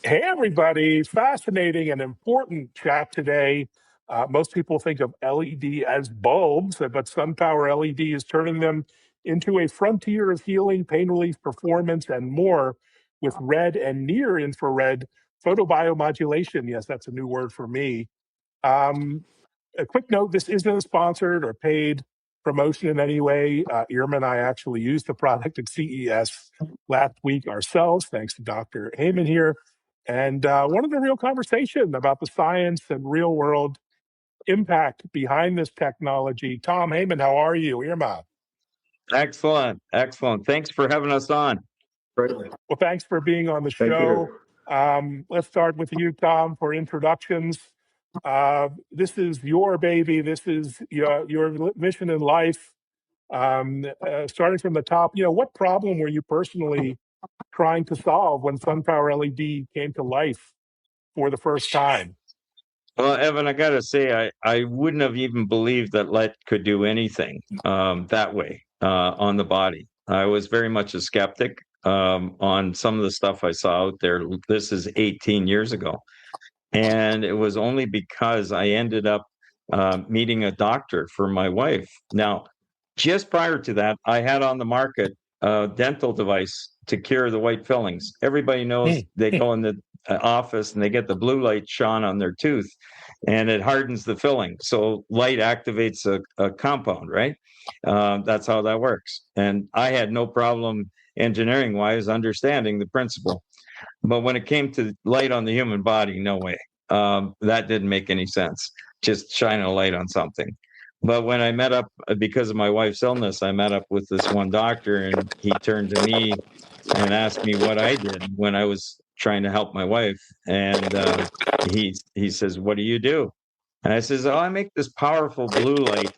Hey, everybody. Fascinating and important chat today. Most people think of LED as bulbs, but SunPower LED is turning them into a frontier of healing, pain relief, performance, and more with red and near infrared photobiomodulation. Yes, that's a new word for me. Um, a quick note, this isn't a sponsored or paid promotion in any way. Irma and I actually used the product at CES last week ourselves, thanks to Dr. Hayman here. And wanted a real conversation about the science and real world impact behind this technology. Tom Hayman, how are you? Irma. Excellent. Thanks for having us on. Well, thanks for being on the Thank show. you. Let's start with you, Tom, for introductions. This is your baby. This is your mission in life. Starting from the top, what problem were you personally trying to solve when SunPower LED came to life for the first time? Well, Evan, I got to say, I wouldn't have even believed that light could do anything that way on the body. I was very much a skeptic on some of the stuff I saw out there. This is 18 years ago. And it was only because I ended up meeting a doctor for my wife. Now, just prior to that, I had on the market a dental device to cure the white fillings. Everybody knows they go in the office and they get the blue light shone on their tooth and it hardens the filling. So light activates a compound, right? That's how that works. And I had no problem engineering wise understanding the principle. But when it came to light on the human body, no way. That didn't make any sense. Just shine a light on something. But when I met up, because of my wife's illness, I met up with this one doctor and he turned to me and asked me what I did when I was trying to help my wife. And he says, "What do you do?" And I says, "Oh, I make this powerful blue light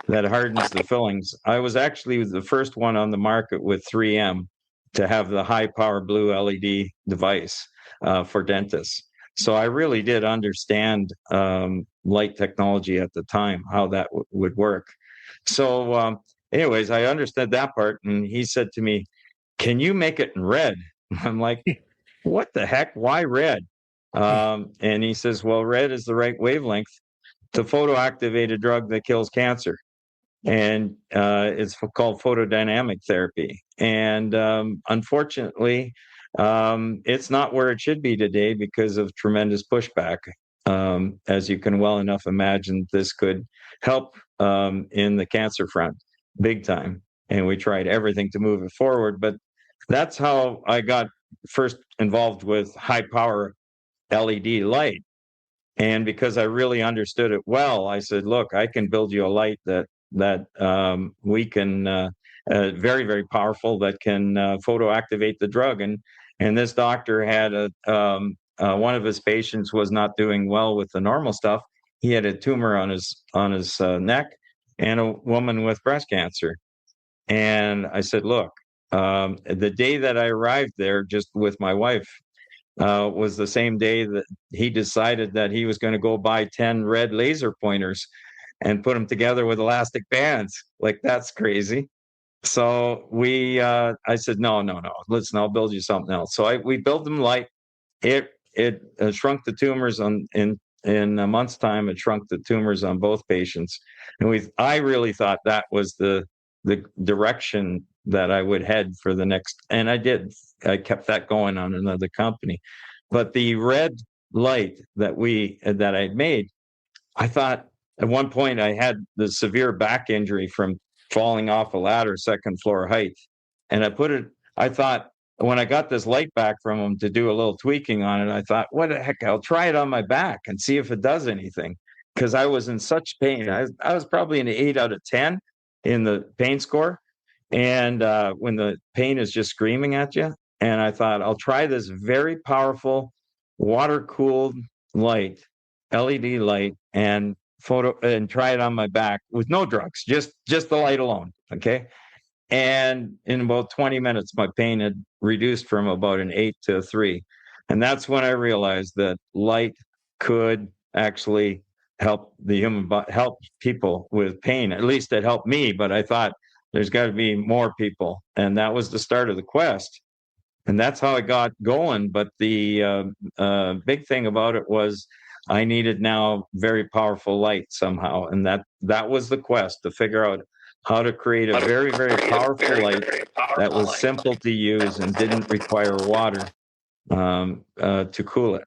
that hardens the fillings." I was actually the first one on the market with 3M to have the high power blue LED device for dentists. So I really did understand light technology at the time, how that would work. So anyways, I understood that part. And he said to me, "Can you make it in red?" I'm like, "What the heck? Why red?" And he says, "Well, red is the right wavelength to photoactivate a drug that kills cancer. And it's called photodynamic therapy. And unfortunately, it's not where it should be today because of tremendous pushback. As you can well enough imagine, this could help in the cancer front big time. And we tried everything to move it forward. But that's how I got first involved with high power LED light. And because I really understood it well, I said, "Look, I can build you a light that we can very, very powerful, that can photo activate the drug." And this doctor had one of his patients was not doing well with the normal stuff. He had a tumor on his neck, and a woman with breast cancer. And I said, "Look, the day that I arrived there, just with my wife, was the same day that he decided that he was going to go buy 10 red laser pointers and put them together with elastic bands. Like, that's crazy." So I said, no, listen, I'll build you something else. So we built them light. It shrunk the tumors in a month's time. It shrunk the tumors on both patients. And I really thought that was the direction that I would head for the next, and I did. I kept that going on another company. But the red light that I made, I thought at one point I had the severe back injury from falling off a ladder, second floor height. And I thought when I got this light back from him to do a little tweaking on it, I thought, what the heck, I'll try it on my back and see if it does anything. Because I was in such pain. I was probably an 8 out of 10 in the pain score. And when the pain is just screaming at you. And I thought, I'll try this very powerful water-cooled light, LED light, and try it on my back with no drugs, just the light alone. Okay. And in about 20 minutes, my pain had reduced from about an 8 to a 3. And that's when I realized that light could actually help the human body, help people with pain. At least it helped me, but I thought there's got to be more people. And that was the start of the quest. And that's how I got going. But the big thing about it was I needed now very powerful light somehow. And that was the quest, to figure out how to create a very, very powerful light that was simple to use and didn't require water to cool it.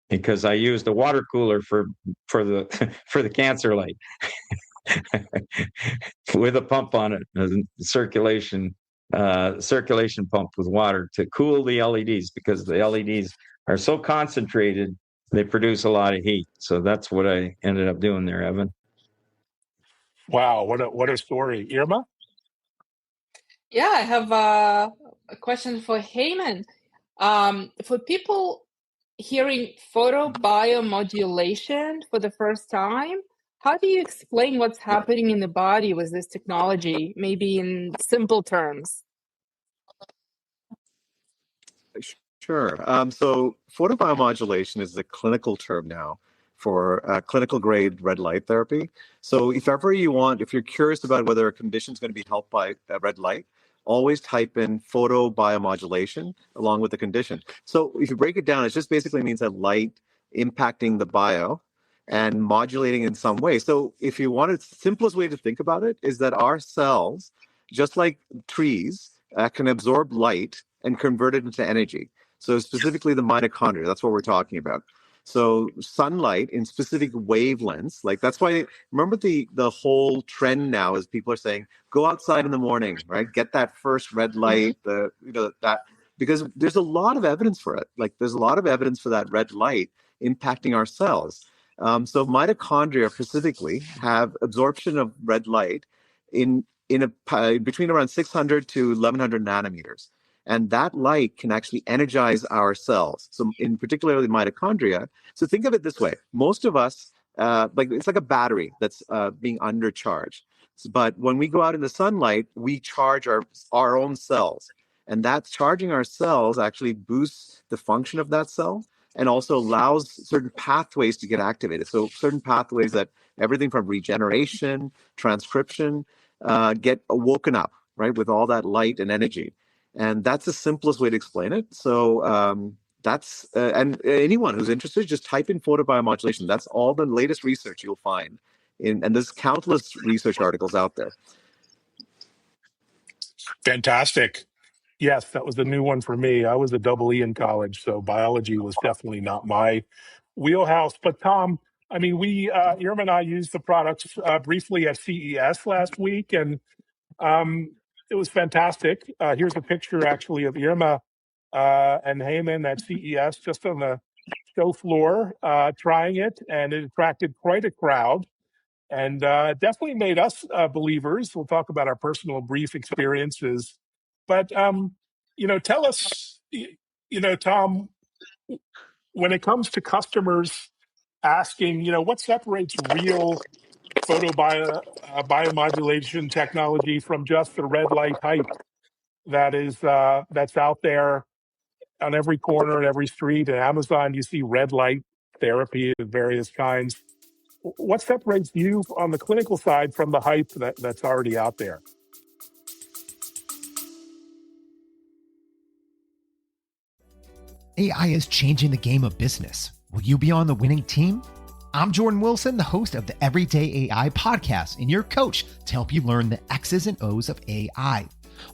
Because I used a water cooler for the for the cancer light with a pump on it, a circulation pump with water to cool the LEDs, because the LEDs are so concentrated they produce a lot of heat. So that's what I ended up doing there, Evan. Wow, what a story. Irma? Yeah, I have a question for Hayman. For people hearing photobiomodulation for the first time, how do you explain what's happening in the body with this technology, maybe in simple terms? Sure. So photobiomodulation is the clinical term now for clinical grade red light therapy. So if you're curious about whether a condition is going to be helped by red light, always type in photobiomodulation along with the condition. So if you break it down, it just basically means that light impacting the bio and modulating in some way. So if you wanted, the simplest way to think about it is that our cells, just like trees, can absorb light and convert it into energy. So specifically the mitochondria, that's what we're talking about. So sunlight in specific wavelengths, like that's why, remember the whole trend now is people are saying, go outside in the morning, right? Get that first red light, that, because there's a lot of evidence for it. Like there's a lot of evidence for that red light impacting our cells. So mitochondria specifically have absorption of red light in between around 600 to 1100 nanometers. And that light can actually energize our cells. So in particularly mitochondria. So think of it this way. Most of us, it's like a battery that's being undercharged. But when we go out in the sunlight, we charge our own cells. And that charging our cells actually boosts the function of that cell and also allows certain pathways to get activated. So certain pathways that everything from regeneration, transcription, get woken up, right, with all that light and energy. And that's the simplest way to explain it. So that's, and anyone who's interested, just type in photobiomodulation. That's all the latest research you'll find. And there's countless research articles out there. Fantastic. Yes, that was a new one for me. I was a double E in college, so biology was definitely not my wheelhouse. But Tom, I mean, Irma and I used the products briefly at CES last week, and it was fantastic. Here's a picture actually of Irma and Hayman at CES, just on the show floor, trying it, and it attracted quite a crowd. And definitely made us believers. We'll talk about our personal brief experiences. But, tell us, Tom, when it comes to customers asking, what separates real biomodulation technology from just the red light hype that's out there on every corner and every street. At Amazon, you see red light therapy of various kinds. What separates you on the clinical side from the hype that's already out there? AI is changing the game of business. Will you be on the winning team? I'm Jordan Wilson, the host of the Everyday AI podcast, and your coach to help you learn the X's and O's of AI.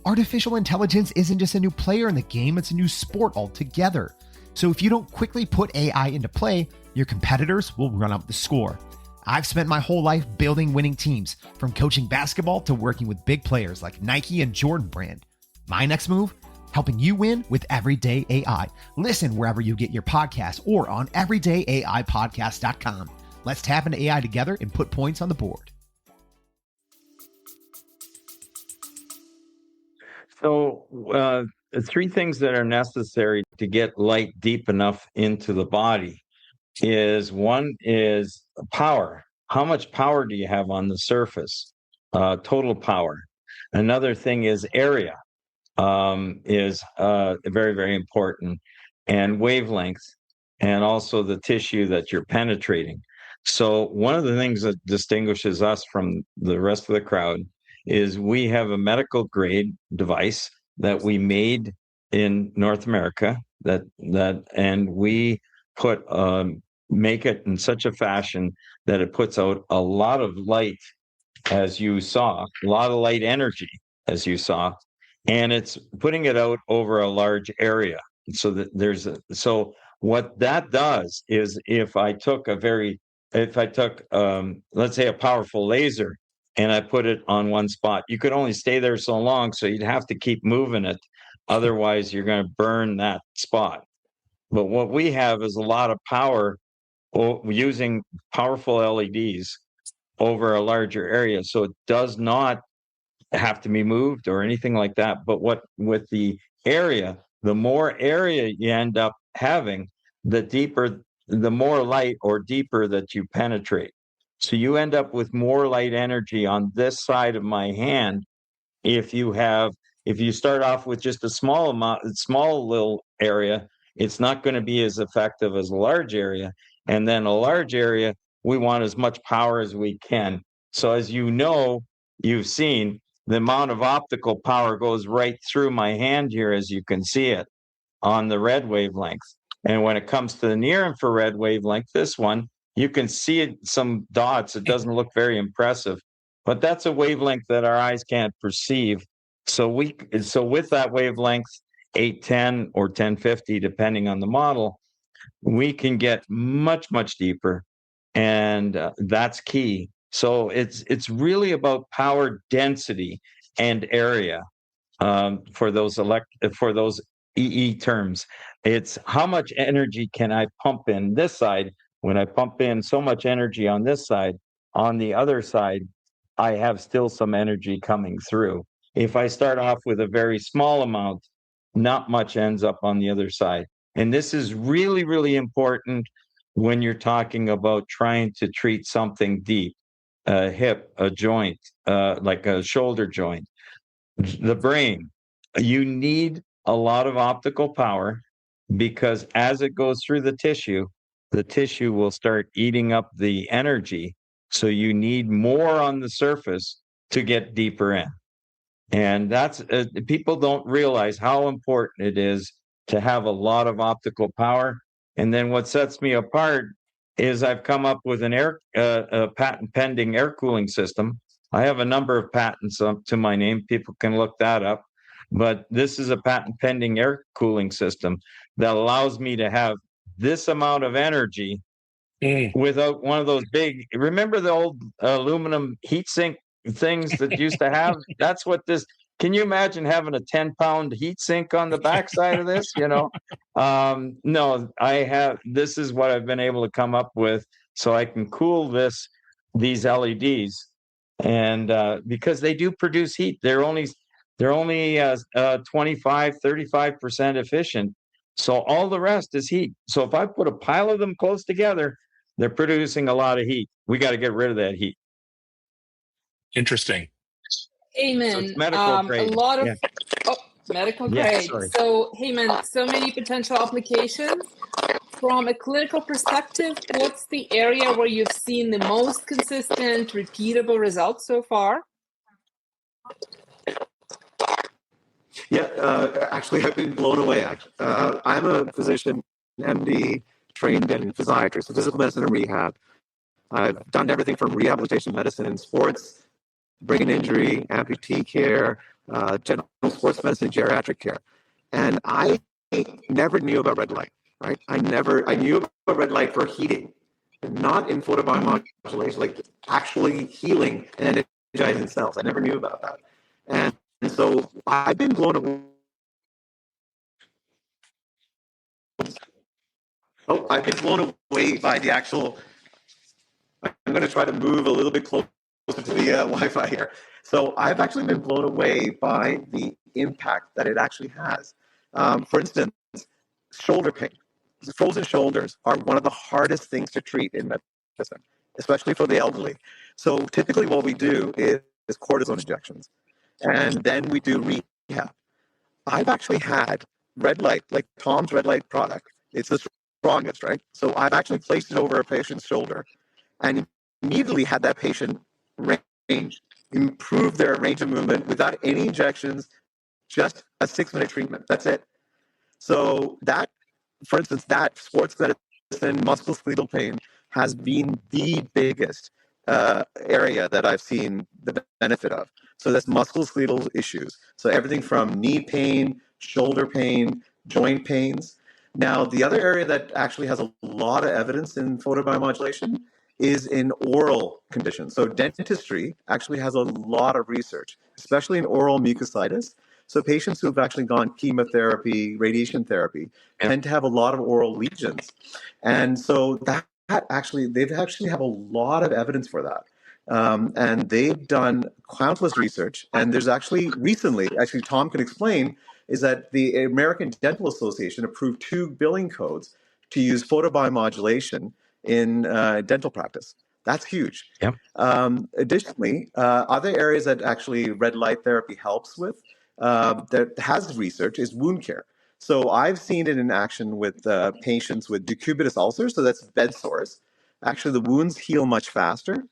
Artificial intelligence isn't just a new player in the game, it's a new sport altogether. So if you don't quickly put AI into play, your competitors will run up the score. I've spent my whole life building winning teams, from coaching basketball to working with big players like Nike and Jordan Brand. My next move? Helping you win with Everyday AI. Listen wherever you get your podcasts or on everydayaipodcast.com. Let's tap into AI together and put points on the board. So, three things that are necessary to get light deep enough into the body is, one is power. How much power do you have on the surface? Total power. Another thing is area, is very, very important, and wavelength, and also the tissue that you're penetrating. So one of the things that distinguishes us from the rest of the crowd is we have a medical grade device that we made in North America and we put make it in such a fashion that it puts out a lot of light, as you saw, a lot of light energy, as you saw, and it's putting it out over a large area. So that so what that does is if I took let's say a powerful laser and I put it on one spot, you could only stay there so long, so you'd have to keep moving it. Otherwise, you're going to burn that spot. But what we have is a lot of power using powerful LEDs over a larger area. So it does not have to be moved or anything like that. But with the area, the more area you end up having, the more light or deeper that you penetrate. So you end up with more light energy on this side of my hand if you start off with just a small little area, it's not going to be as effective as a large area. And then a large area, we want as much power as we can. So as you know, you've seen the amount of optical power goes right through my hand here, as you can see it on the red wavelength. And when it comes to the near infrared wavelength, this one, you can see some dots. It doesn't look very impressive, but that's a wavelength that our eyes can't perceive. So with that wavelength, 810 or 1050, depending on the model, we can get much, much deeper. And that's key. So it's really about power density and area for those EE terms. It's how much energy can I pump in this side. When I pump in so much energy on this side, on the other side, I have still some energy coming through. If I start off with a very small amount, not much ends up on the other side. And this is really, really important when you're talking about trying to treat something deep, a hip, a joint, like a shoulder joint, the brain. You need a lot of optical power because as it goes through the tissue will start eating up the energy. So you need more on the surface to get deeper in. And that's people don't realize how important it is to have a lot of optical power. And then what sets me apart is I've come up with a patent pending air cooling system. I have a number of patents up to my name. People can look that up. But this is a patent pending air cooling system that allows me to have this amount of energy without one of those big, remember the old aluminum heat sink things that used to have? That's what this, can you imagine having a 10-pound heat sink on the backside of this? No, this is what I've been able to come up with so I can cool these LEDs. And because they do produce heat, they're only 25-35% efficient. So all the rest is heat. So if I put a pile of them close together, they're producing a lot of heat. We got to get rid of that heat. Interesting. Hayman, So it's medical grade. a lot of medical grade. Sorry. So Hayman, so many potential applications. From a clinical perspective, what's the area where you've seen the most consistent, repeatable results so far? Yeah, actually, I've been blown away. I'm a physician, MD, trained in physiatry, so physical medicine and rehab. I've done everything from rehabilitation medicine in sports, brain injury, amputee care, general sports medicine, geriatric care. And I never knew about red light, right? I knew about red light for heating, not in photobiomodulation, like actually healing and energizing cells. I never knew about that. And so I've been blown away. I've been blown away by the actual. I'm going to try to move a little bit closer to the Wi-Fi here. So I've actually been blown away by the impact that it actually has. For instance, shoulder pain. Frozen shoulders are one of the hardest things to treat in medicine, especially for the elderly. So typically what we do is cortisone injections. And then we do rehab. I've actually had red light, like Tom's red light product. It's the strongest, right? So I've actually placed it over a patient's shoulder and immediately had that patient improve their range of movement without any injections, just a 6-minute treatment. That's it. So that, for instance, that sports medicine, musculoskeletal pain has been the biggest area that I've seen the benefit of. So that's musculoskeletal issues. So everything from knee pain, shoulder pain, joint pains. Now, the other area that actually has a lot of evidence in photobiomodulation is in oral conditions. So dentistry actually has a lot of research, especially in oral mucositis. So patients who've actually gone chemotherapy, radiation therapy, tend to have a lot of oral lesions. And so that actually, they've actually have a lot of evidence for that. And they've done countless research. And there's actually recently, actually Tom can explain, is that the American Dental Association approved 2 billing codes to use photobiomodulation in dental practice. That's huge. Yep. Additionally, other areas that actually red light therapy helps with, that has research, is wound care. So I've seen it in action with patients with decubitus ulcers, so that's bed sores. Actually, the wounds heal much faster.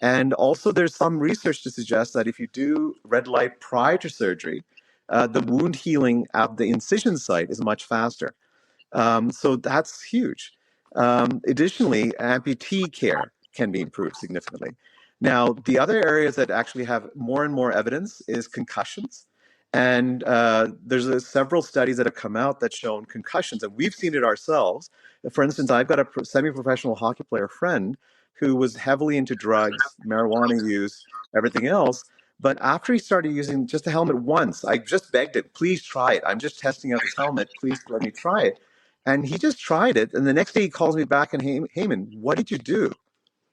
And also, there's some research to suggest that if you do red light prior to surgery, the wound healing at the incision site is much faster. So that's huge. Additionally, amputee care can be improved significantly. Now, the other areas that actually have more and more evidence is concussions. And there's several studies that have come out that shown concussions, and we've seen it ourselves. For instance, I've got a semi-professional hockey player friend who was heavily into drugs, marijuana use, everything else. But after he started using just a helmet once, I just begged him, please try it. I'm just testing out this helmet. Please let me try it. And he just tried it. And the next day he calls me back and, Hayman, what did you do?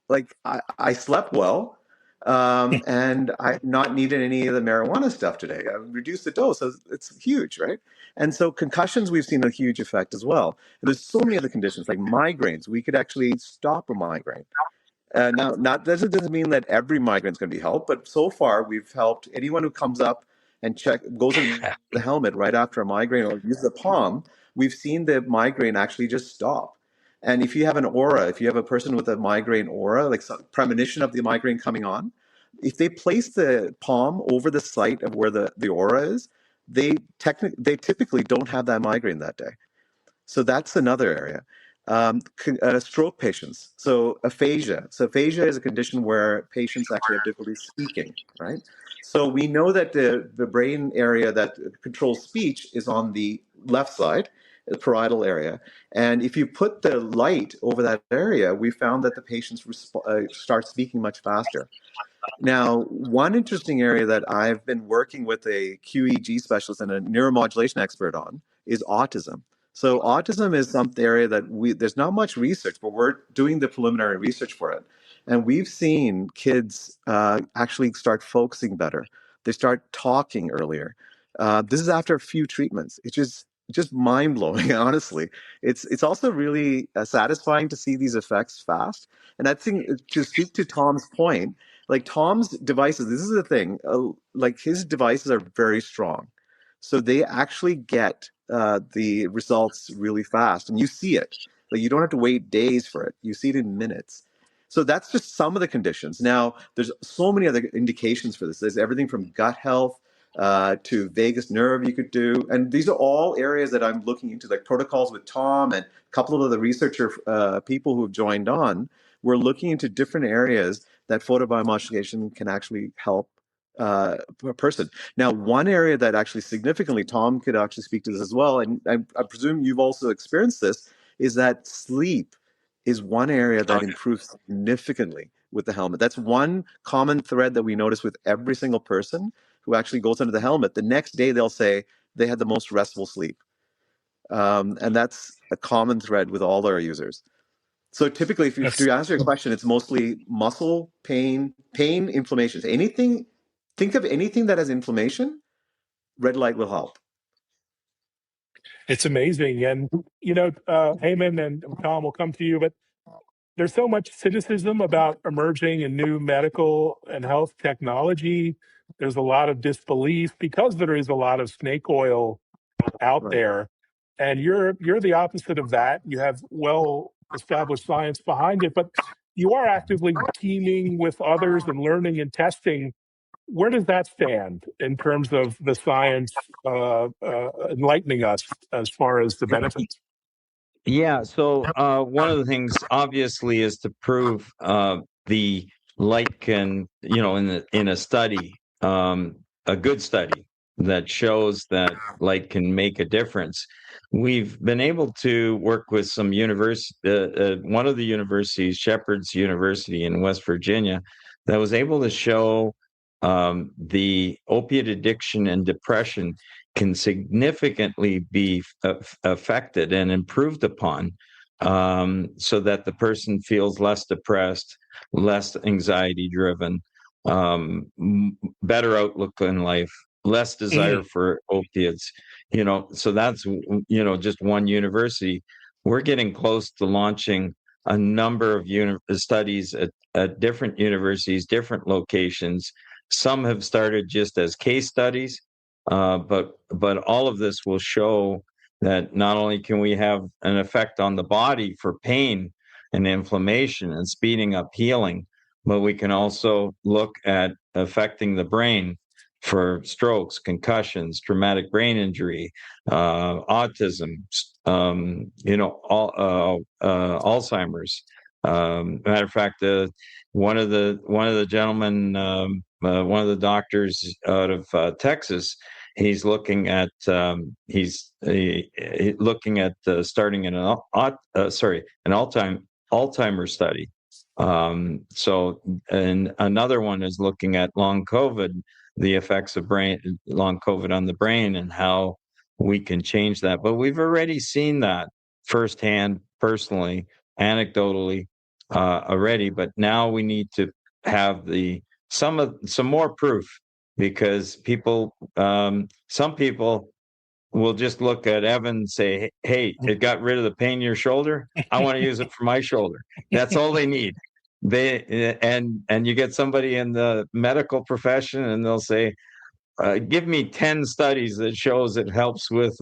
Like, I slept well, and I've not needed any of the marijuana stuff today. I reduced the dose. So it's huge, right? And so concussions, we've seen a huge effect as well. And there's so many other conditions like migraines. We could actually stop a migraine. Now, doesn't mean that every migraine is going to be helped, but so far we've helped anyone who comes up and goes into the helmet right after a migraine or uses the palm. We've seen the migraine actually just stop. And if you have an aura, if you have a person with a migraine aura, like some premonition of the migraine coming on, if they place the palm over the site of where the aura is, they typically don't have that migraine that day. So that's another area. Stroke patients. So aphasia. So aphasia is a condition where patients actually have difficulty speaking, right? So we know that the brain area that controls speech is on the left side, the parietal area. And if you put the light over that area, we found that the patients start speaking much faster. Now, one interesting area that I've been working with a QEEG specialist and a neuromodulation expert on is autism. So autism is some area that there's not much research, but we're doing the preliminary research for it. And we've seen kids actually start focusing better. They start talking earlier. This is after a few treatments. It's just mind-blowing, honestly. It's also really satisfying to see these effects fast. And I think, to speak to Tom's point, like Tom's devices, this is the thing, like his devices are very strong. So they actually get the results really fast, and you see it. Like, you don't have to wait days for it. You see it in minutes. So that's just some of the conditions. Now, there's so many other indications for this. There's everything from gut health to vagus nerve you could do. And these are all areas that I'm looking into, like protocols with Tom and a couple of other researcher people who have joined on. We're looking into different areas that photobiomodulation can actually help a person. Now, one area that actually significantly, Tom could actually speak to this as well, and I presume you've also experienced this, is that sleep is one area that improves significantly with the helmet. That's one common thread that we notice with every single person who actually goes under the helmet. The next day, they'll say they had the most restful sleep. And that's a common thread with all our users. So typically, to answer your question, it's mostly muscle pain, inflammation. Think of anything that has inflammation, red light will help. It's amazing. And, Hayman and Tom will come to you, but there's so much cynicism about emerging and new medical and health technology. There's a lot of disbelief because there is a lot of snake oil out there. And you're the opposite of that. You have well-established science behind it, but you are actively teaming with others and learning and testing. Where does that stand in terms of the science enlightening us as far as the benefits? Yeah. So one of the things, obviously, is to prove the light can, in a study, a good study that shows that light can make a difference. We've been able to work with some one of the universities, Shepherd's University in West Virginia, that was able to show the opiate addiction and depression can significantly be affected and improved upon, so that the person feels less depressed, less anxiety driven, better outlook in life, less desire for opiates. So that's just one university. We're getting close to launching a number of studies at different universities, different locations. Some have started just as case studies, but all of this will show that not only can we have an effect on the body for pain and inflammation and speeding up healing, but we can also look at affecting the brain for strokes, concussions, traumatic brain injury, autism, Alzheimer's. Matter of fact, one of the gentlemen, one of the doctors out of Texas, he's looking at starting an Alzheimer's study. And another one is looking at long COVID, the effects of long COVID on the brain, and how we can change that. But we've already seen that firsthand, personally, anecdotally, already. But now we need to have some more proof, because some people will just look at Evan and say, "Hey, it got rid of the pain in your shoulder. I want to use it for my shoulder." That's all they need. And you get somebody in the medical profession, and they'll say, "Give me 10 studies that shows it helps with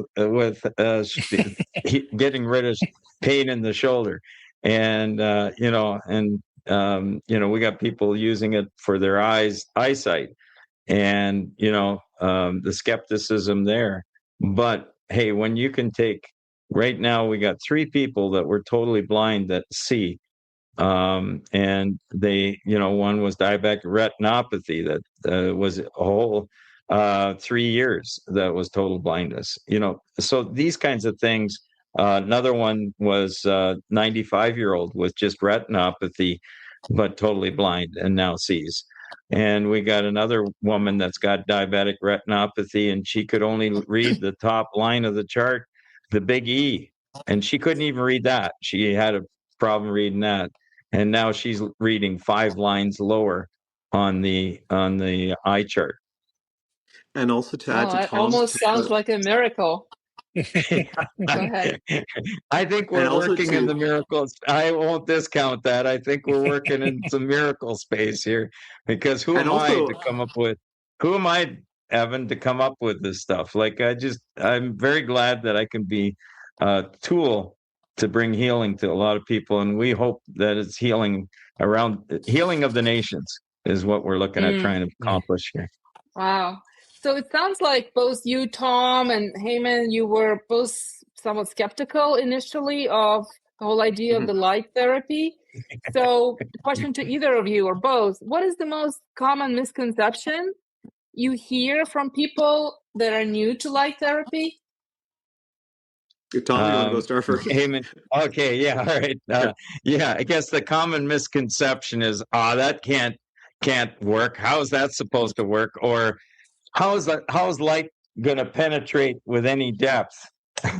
getting rid of pain in the shoulder." And we got people using it for their eyesight, and the skepticism there. But hey, when you can take, right now we got 3 people that were totally blind that see, and they, one was diabetic retinopathy that was a whole 3 years that was total blindness. So these kinds of things. Another one was 95-year-old with just retinopathy, but totally blind, and now sees. And we got another woman that's got diabetic retinopathy, and she could only read the top line of the chart, the big E, and she couldn't even read that. She had a problem reading that, and now she's reading 5 lines lower on the eye chart. And also to add to it Tom's, almost sounds like a miracle. Go ahead. I think we're working in the miracles. I won't discount that. I think we're working in some miracle space here, because who am I, Evan, to come up with this stuff? Like, I'm very glad that I can be a tool to bring healing to a lot of people. And we hope that it's healing of the nations is what we're looking at trying to accomplish here. Wow. So it sounds like both you, Tom, and Hayman, you were both somewhat skeptical initially of the whole idea of the light therapy. So the question to either of you or both, what is the most common misconception you hear from people that are new to light therapy? Tom, you want to go start first? Hayman. Okay, yeah, all right. I guess the common misconception is, that can't work. How is that supposed to work? Or how is light going to penetrate with any depth? So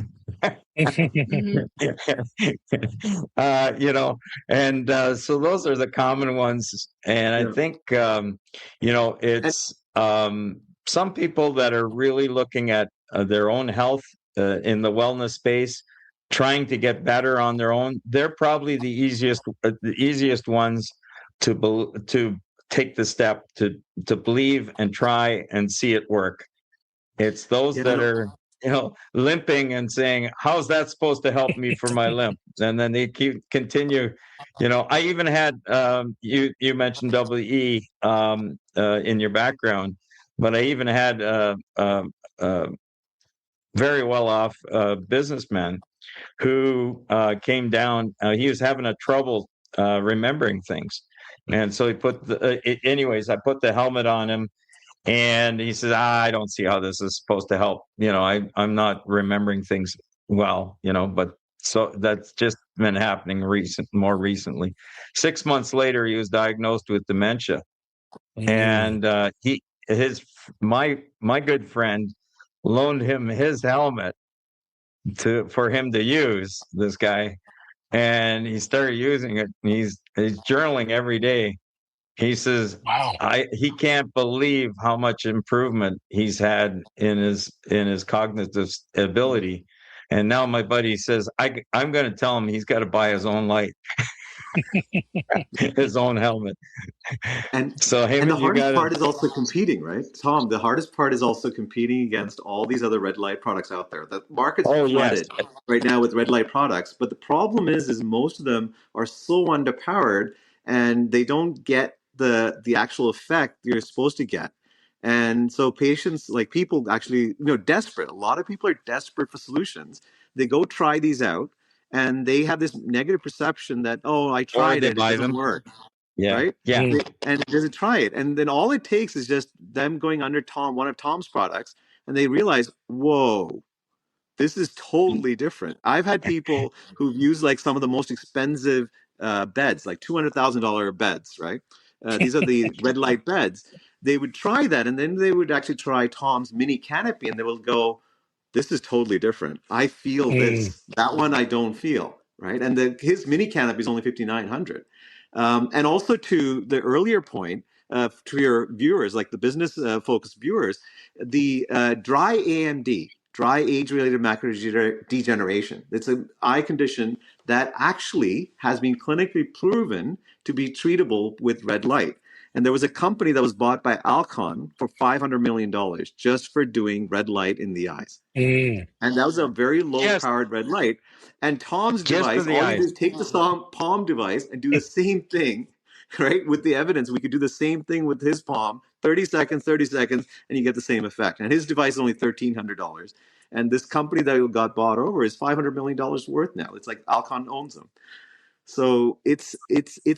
those are the common ones. And I think, it's some people that are really looking at their own health in the wellness space, trying to get better on their own. They're probably the easiest ones to take the step to believe and try and see it work. It's those that are limping and saying, how's that supposed to help me for my limp? And then they continue. I even had, you mentioned WE in your background, but I even had very well off businessman who came down. He was having a trouble remembering things. And so he put anyways, I put the helmet on him, and he says, I don't see how this is supposed to help. I'm not remembering things well, but so that's just been happening more recently. 6 months later, he was diagnosed with dementia. And my good friend loaned him his helmet for him to use, this guy. And he started using it. And he's journaling every day. He says, Wow. he can't believe how much improvement he's had in his cognitive ability. And now my buddy says, I'm going to tell him he's got to buy his own light, his own helmet. And so, and the hardest part is also competing, right, Tom? The hardest part is also competing against all these other red light products out there. The market's flooded right now with red light products, but the problem is most of them are so underpowered, and they don't get the actual effect you're supposed to get. And so patients, like people actually, desperate. A lot of people are desperate for solutions. They go try these out, and they have this negative perception that, I tried it doesn't work. Yeah. Right? Yeah. And doesn't try it. And then all it takes is just them going under one of Tom's products, and they realize, whoa, this is totally different. I've had people who've used like some of the most expensive beds, like $200,000 beds, right? These are the red light beds. They would try that, and then they would actually try Tom's mini canopy, and they will go, this is totally different. I feel this. That one I don't feel, right? And his mini canopy is only $5,900. And also to the earlier point, to your viewers, like the business focused viewers, the dry AMD, dry age-related macular degeneration. It's an eye condition that actually has been clinically proven to be treatable with red light. And there was a company that was bought by Alcon for $500 million just for doing red light in the eyes. And that was a very low-powered red light. And Tom's device, all you do is take the Palm device and do the same thing, right? With the evidence, we could do the same thing with his Palm, 30 seconds, and you get the same effect. And his device is only $1,300. And this company that got bought over is $500 million worth now. It's like Alcon owns them. So it's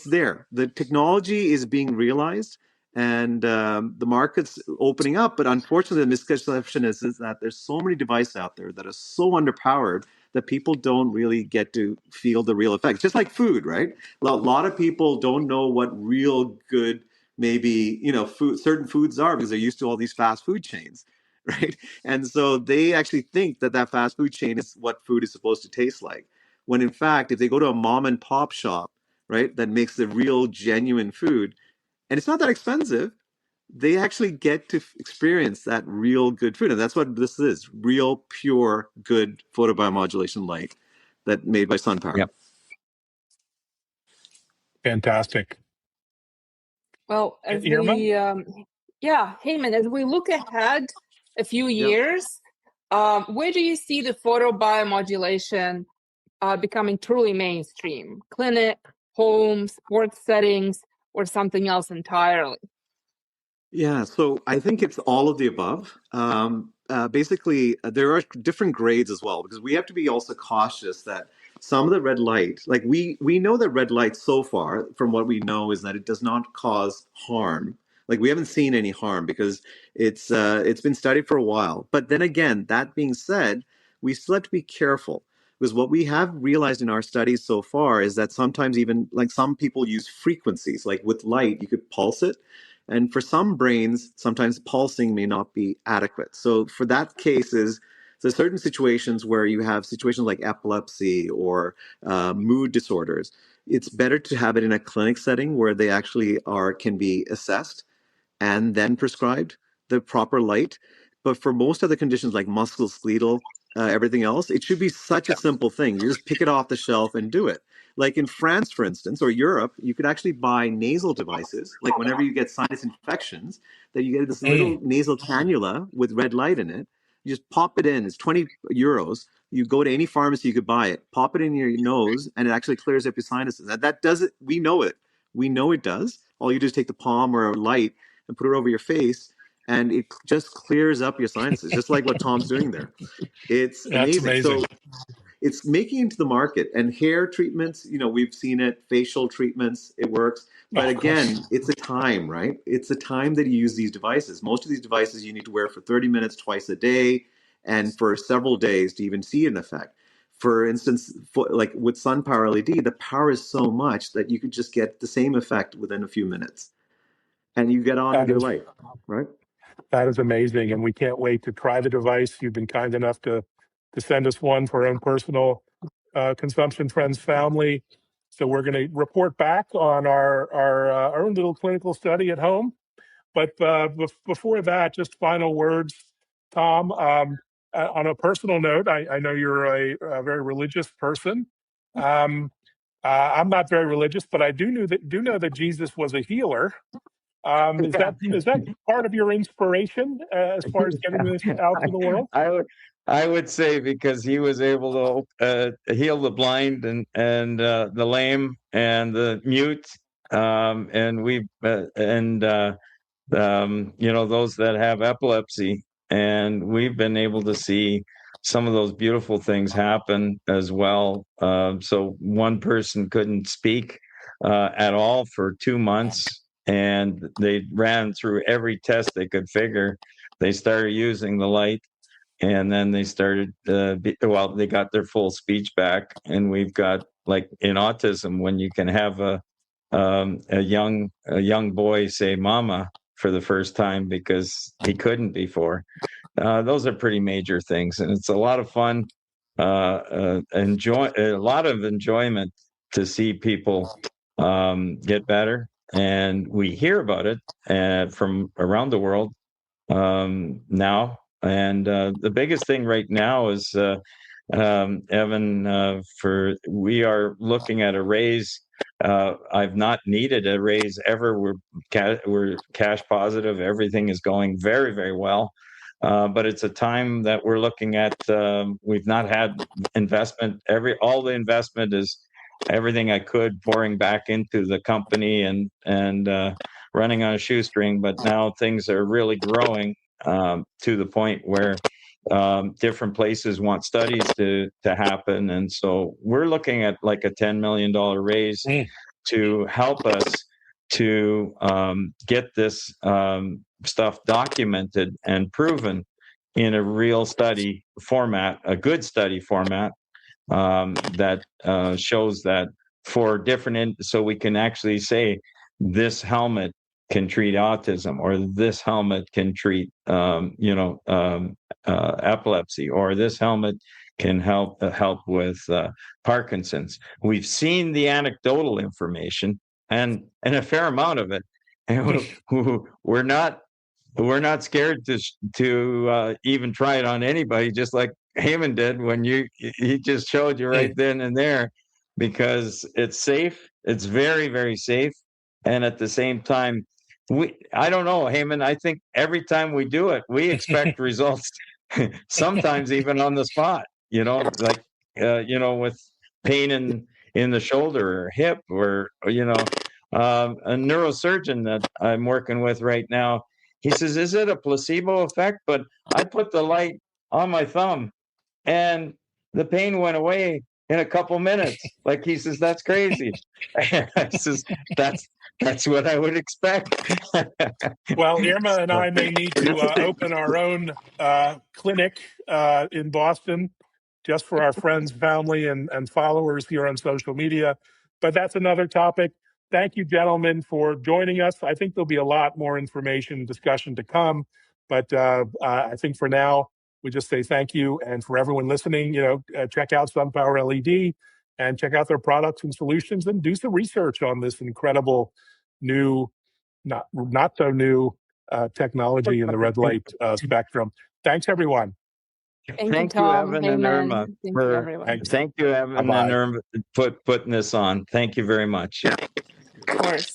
there. The technology is being realized, and the market's opening up. But unfortunately, the misconception is that there's so many devices out there that are so underpowered that people don't really get to feel the real effects. Just like food, right? A lot of people don't know what real good, maybe certain foods are because they're used to all these fast food chains, right? And so they actually think that fast food chain is what food is supposed to taste like. When in fact, if they go to a mom and pop shop, right, that makes the real genuine food, and it's not that expensive, they actually get to experience that real good food. And that's what this is, real, pure, good photobiomodulation light that made by SunPower. Yep. Fantastic. Well, as Hayman, as we look ahead a few years, where do you see the photobiomodulation becoming truly mainstream? Clinic, home, sports settings, or something else entirely? Yeah, so I think it's all of the above. Basically, there are different grades as well, because we have to be also cautious that some of the red light, like we know that red light so far, from what we know, is that it does not cause harm. Like we haven't seen any harm because it's been studied for a while. But then again, that being said, we still have to be careful. Because what we have realized in our studies so far is that sometimes even like some people use frequencies, like with light, you could pulse it. And for some brains, sometimes pulsing may not be adequate. So for that cases, there's certain situations where you have situations like epilepsy or mood disorders. It's better to have it in a clinic setting where they actually can be assessed and then prescribed the proper light. But for most other conditions like musculoskeletal, everything else, it should be such a simple thing. You just pick it off the shelf and do it. Like in France, for instance, or Europe, you could actually buy nasal devices. Like whenever you get sinus infections, that you get this little nasal cannula with red light in it You just pop it in. It's 20 euros. You go to any pharmacy, you could buy it. Pop it in your nose, and it actually clears up your sinuses. That does it. We know it. We know it does. All you do is take the palm or a light and put it over your face, and it just clears up your sinuses, just like what Tom's doing there. It's That's amazing. amazing. So it's making into the market, and hair treatments, we've seen it, facial treatments, it works. But again, it's a time, right? It's a time that you use these devices. Most of these devices you need to wear for 30 minutes twice a day and for several days to even see an effect. For instance, like with SunPowerLED, the power is so much that you could just get the same effect within a few minutes. And you get on with your life, right? That is amazing, and we can't wait to try the device. You've been kind enough to send us one for our own personal consumption, friends, family. So we're going to report back on our own little clinical study at home. But before that, just final words, Tom. On a personal note, I know you're a very religious person. I'm not very religious, but I do know that Jesus was a healer. Is that part of your inspiration as far as getting this out to the world? I would say because he was able to heal the blind and the lame and the mute, and those that have epilepsy, and we've been able to see some of those beautiful things happen as well. So one person couldn't speak at all for 2 months, and they ran through every test they could figure. They started using the light, and then they started they got their full speech back. And we've got, like in autism, when you can have a young boy say mama for the first time because he couldn't before. Those are pretty major things, and it's a lot of fun, a lot of enjoyment to see people get better. And we hear about it from around the world now. And the biggest thing right now is, Evan, we are looking at a raise. I've not needed a raise ever. We're cash positive. Everything is going very, very well. But it's a time that we're looking at. We've not had investment. All the investment is everything I could pouring back into the company and running on a shoestring. But now things are really growing to the point where different places want studies to happen. And so we're looking at like a $10 million raise to help us to get this stuff documented and proven in a real study format, a good study format that shows that for different, so we can actually say this helmet can treat autism, or this helmet can treat epilepsy, or this helmet can help with Parkinson's. We've seen the anecdotal information and a fair amount of it, and we're not scared to even try it on anybody, just like Hayman did when he just showed you right then and there, because it's safe. It's very, very safe. And at the same time, I don't know, Hayman, I think every time we do it, we expect results, sometimes even on the spot, like, with pain in the shoulder or hip, or a neurosurgeon that I'm working with right now. He says, is it a placebo effect? But I put the light on my thumb and the pain went away in a couple minutes. Like, he says, that's crazy. I says, that's what I would expect. Well, Irma and I may need to open our own clinic in Boston just for our friends, family, and followers here on social media. But that's another topic. Thank you, gentlemen, for joining us. I think there'll be a lot more information and discussion to come. But I think for now, we just say thank you. And for everyone listening, check out SunPowerLED and check out their products and solutions, and do some research on this incredible new, not so new technology in the red light spectrum. Thanks, everyone. Thank you, Tom, Evan, Hayman. and Irma. Thank you, everyone. Thank you, Evan. Bye-bye. And Irma, putting this on. Thank you very much. Of course.